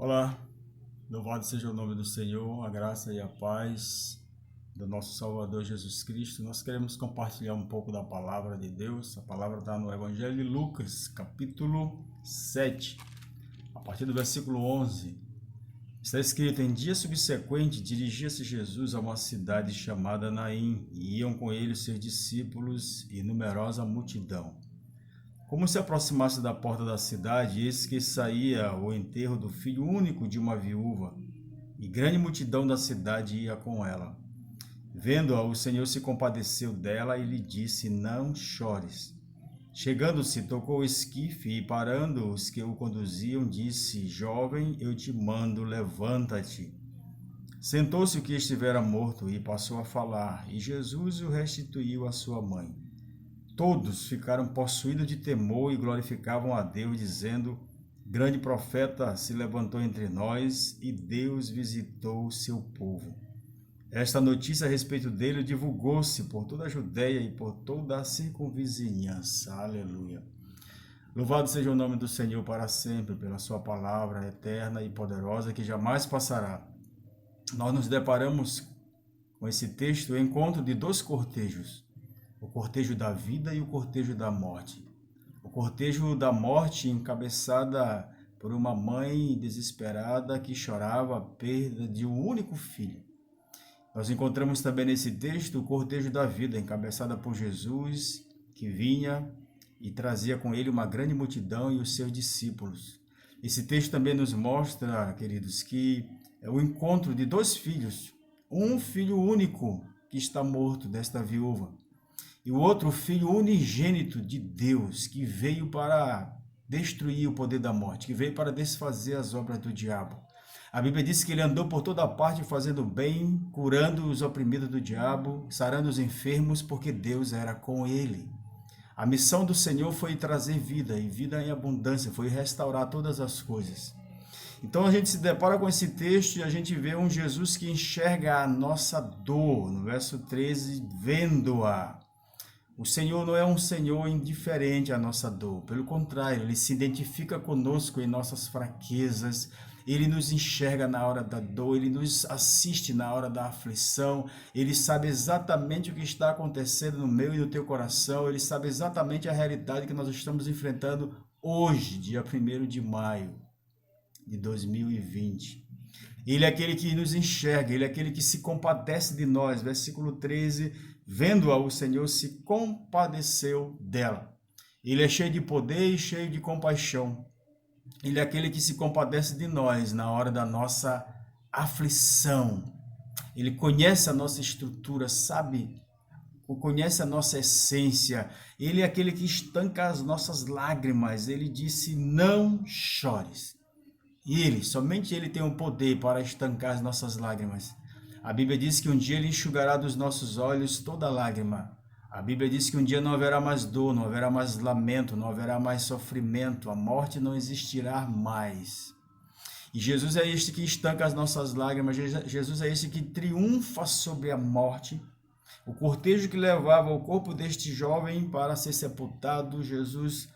Olá, louvado seja o nome do Senhor, a graça e a paz do nosso Salvador Jesus Cristo. Nós queremos compartilhar um pouco da palavra de Deus. A palavra está no Evangelho de Lucas, capítulo 7, a partir do versículo 11. Está escrito: em dia subsequente, dirigia-se Jesus a uma cidade chamada Naim, e iam com ele seus discípulos e numerosa multidão. Como se aproximasse da porta da cidade, eis que saía o enterro do filho único de uma viúva, e grande multidão da cidade ia com ela. Vendo-a, o Senhor se compadeceu dela e lhe disse: não chores. Chegando-se, tocou o esquife e, parando os que o conduziam, disse: jovem, eu te mando, levanta-te. Sentou-se o que estivera morto e passou a falar, e Jesus o restituiu à sua mãe. Todos ficaram possuídos de temor e glorificavam a Deus, dizendo: grande profeta se levantou entre nós e Deus visitou o seu povo. Esta notícia a respeito dele divulgou-se por toda a Judéia e por toda a circunvizinhança. Aleluia. Louvado seja o nome do Senhor para sempre, pela sua palavra eterna e poderosa que jamais passará. Nós nos deparamos com esse texto, o encontro de dois cortejos: o cortejo da vida e o cortejo da morte. O cortejo da morte encabeçada por uma mãe desesperada que chorava a perda de um único filho. Nós encontramos também nesse texto o cortejo da vida, encabeçada por Jesus, que vinha e trazia com ele uma grande multidão e os seus discípulos. Esse texto também nos mostra, queridos, que é o encontro de dois filhos, um filho único que está morto desta viúva, e o outro filho unigênito de Deus, que veio para destruir o poder da morte, que veio para desfazer as obras do diabo. A Bíblia diz que ele andou por toda parte fazendo bem, curando os oprimidos do diabo, sarando os enfermos, porque Deus era com ele. A missão do Senhor foi trazer vida, e vida em abundância, foi restaurar todas as coisas. Então a gente se depara com esse texto e a gente vê um Jesus que enxerga a nossa dor, no verso 13, vendo-a. O Senhor não é um Senhor indiferente à nossa dor, pelo contrário, Ele se identifica conosco em nossas fraquezas, Ele nos enxerga na hora da dor, Ele nos assiste na hora da aflição, Ele sabe exatamente o que está acontecendo no meu e no teu coração, Ele sabe exatamente a realidade que nós estamos enfrentando hoje, dia 1º de maio de 2020. Ele é aquele que nos enxerga, Ele é aquele que se compadece de nós. Versículo 13, vendo-a, o Senhor se compadeceu dela. Ele é cheio de poder e cheio de compaixão. Ele é aquele que se compadece de nós na hora da nossa aflição. Ele conhece a nossa estrutura, sabe? Conhece a nossa essência. Ele é aquele que estanca as nossas lágrimas. Ele disse: não chores. E Ele, somente Ele tem o poder para estancar as nossas lágrimas. A Bíblia diz que um dia Ele enxugará dos nossos olhos toda lágrima. A Bíblia diz que um dia não haverá mais dor, não haverá mais lamento, não haverá mais sofrimento, a morte não existirá mais. E Jesus é este que estanca as nossas lágrimas, Jesus é este que triunfa sobre a morte. O cortejo que levava o corpo deste jovem para ser sepultado, Jesus,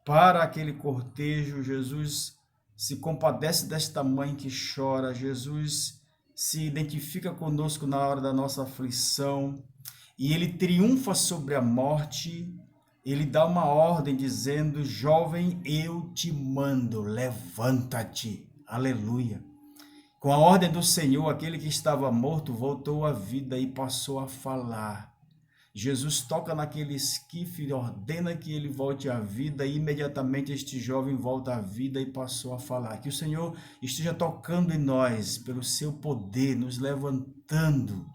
para aquele cortejo, Jesus se compadece desta mãe que chora, Jesus se identifica conosco na hora da nossa aflição, e ele triunfa sobre a morte. Ele dá uma ordem dizendo: jovem, eu te mando, levanta-te. Aleluia. Com a ordem do Senhor, aquele que estava morto voltou à vida e passou a falar. Jesus toca naquele esquife, ordena que ele volte à vida, e imediatamente este jovem volta à vida e passou a falar. Que o Senhor esteja tocando em nós, pelo seu poder, nos levantando,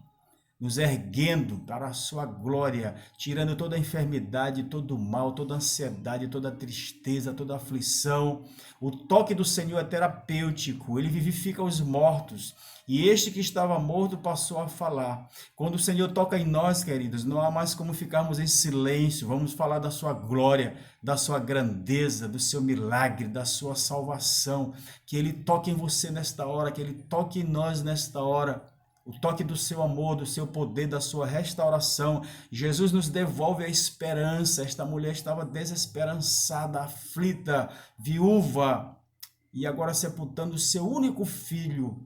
nos erguendo para a sua glória, tirando toda a enfermidade, todo o mal, toda a ansiedade, toda a tristeza, toda a aflição. O toque do Senhor é terapêutico, ele vivifica os mortos. E este que estava morto passou a falar. Quando o Senhor toca em nós, queridos, não há mais como ficarmos em silêncio. Vamos falar da sua glória, da sua grandeza, do seu milagre, da sua salvação. Que Ele toque em você nesta hora, que Ele toque em nós nesta hora. O toque do seu amor, do seu poder, da sua restauração. Jesus nos devolve a esperança. Esta mulher estava desesperançada, aflita, viúva. e agora sepultando o seu único filho.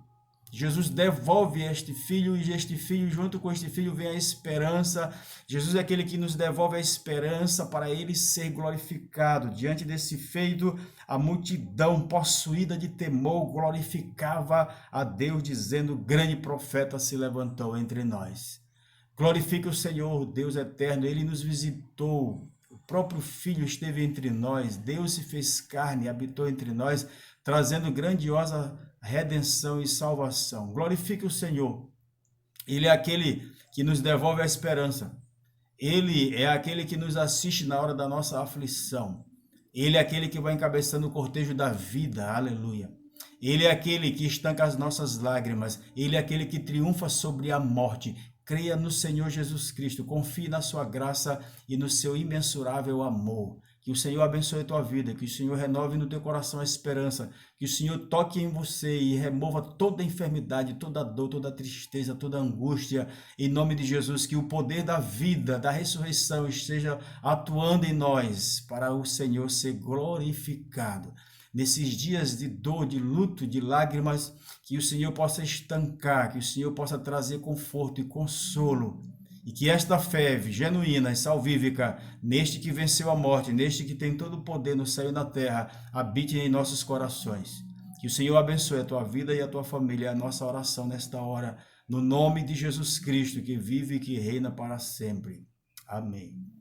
Jesus devolve este filho, e este filho, junto com este filho, vem a esperança. Jesus é aquele que nos devolve a esperança para ele ser glorificado. Diante desse feito, a multidão, possuída de temor, glorificava a Deus, dizendo: grande profeta se levantou entre nós. Glorifique o Senhor, Deus eterno, ele nos visitou. O próprio Filho esteve entre nós, Deus se fez carne e habitou entre nós, trazendo grandiosa redenção e salvação. Glorifique o Senhor. Ele é aquele que nos devolve a esperança. Ele é aquele que nos assiste na hora da nossa aflição. Ele é aquele que vai encabeçando o cortejo da vida. Aleluia. Ele é aquele que estanca as nossas lágrimas. Ele é aquele que triunfa sobre a morte. Creia no Senhor Jesus Cristo. Confie na sua graça e no seu imensurável amor. Que o Senhor abençoe a tua vida, que o Senhor renove no teu coração a esperança, que o Senhor toque em você e remova toda enfermidade, toda dor, toda tristeza, toda angústia, em nome de Jesus, que o poder da vida, da ressurreição esteja atuando em nós, para o Senhor ser glorificado. Nesses dias de dor, de luto, de lágrimas, que o Senhor possa estancar, que o Senhor possa trazer conforto e consolo. E que esta fé genuína e salvífica, neste que venceu a morte, neste que tem todo o poder no céu e na terra, habite em nossos corações. Que o Senhor abençoe a tua vida e a tua família, a nossa oração nesta hora, no nome de Jesus Cristo, que vive e que reina para sempre. Amém.